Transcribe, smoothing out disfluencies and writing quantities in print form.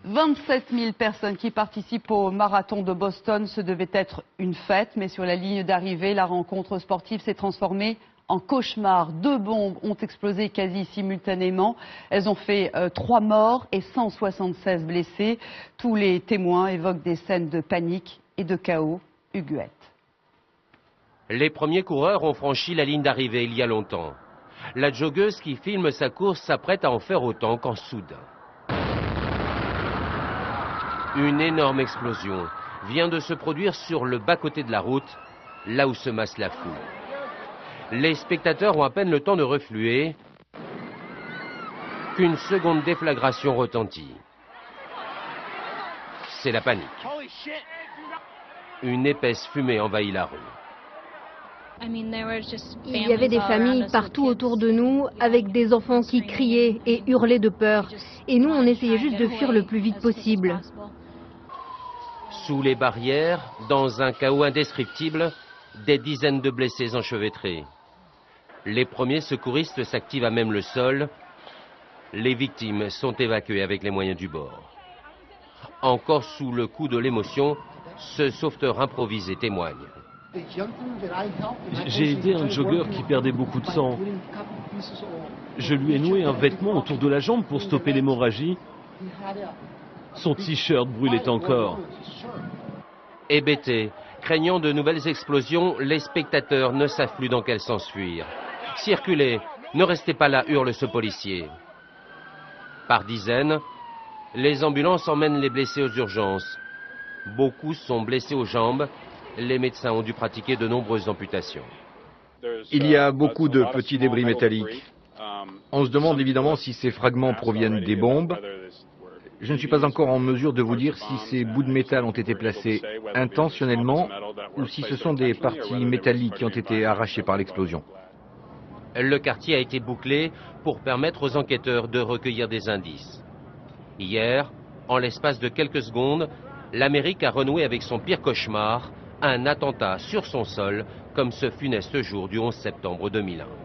27 000 personnes qui participent au marathon de Boston. Ce devait être une fête, mais sur la ligne d'arrivée, la rencontre sportive s'est transformée en cauchemar. 2 bombes ont explosé quasi simultanément. Elles ont fait 3 morts et 176 blessés. Tous les témoins évoquent des scènes de panique et de chaos. Huguette. Les premiers coureurs ont franchi la ligne d'arrivée il y a longtemps. La joggeuse qui filme sa course s'apprête à en faire autant quand soudain une énorme explosion vient de se produire sur le bas-côté de la route, là où se masse la foule. Les spectateurs ont à peine le temps de refluer qu'une seconde déflagration retentit. C'est la panique. Une épaisse fumée envahit la rue. Il y avait des familles partout autour de nous, avec des enfants qui criaient et hurlaient de peur. Et nous, on essayait juste de fuir le plus vite possible. Sous les barrières, dans un chaos indescriptible, des dizaines de blessés enchevêtrés. Les premiers secouristes s'activent à même le sol. Les victimes sont évacuées avec les moyens du bord. Encore sous le coup de l'émotion, ce sauveteur improvisé témoigne. J'ai aidé un joggeur qui perdait beaucoup de sang. Je lui ai noué un vêtement autour de la jambe pour stopper l'hémorragie. Son t-shirt brûlait encore. Hébétés, craignant de nouvelles explosions, les spectateurs ne savent plus dans quel sens fuir. Circulez, ne restez pas là, hurle ce policier. Par dizaines, les ambulances emmènent les blessés aux urgences. Beaucoup sont blessés aux jambes. Les médecins ont dû pratiquer de nombreuses amputations. Il y a beaucoup de petits débris métalliques. On se demande évidemment si ces fragments proviennent des bombes. Je ne suis pas encore en mesure de vous dire si ces bouts de métal ont été placés intentionnellement ou si ce sont des parties métalliques qui ont été arrachées par l'explosion. Le quartier a été bouclé pour permettre aux enquêteurs de recueillir des indices. Hier, en l'espace de quelques secondes, l'Amérique a renoué avec son pire cauchemar, un attentat sur son sol, comme ce funeste jour du 11 septembre 2001.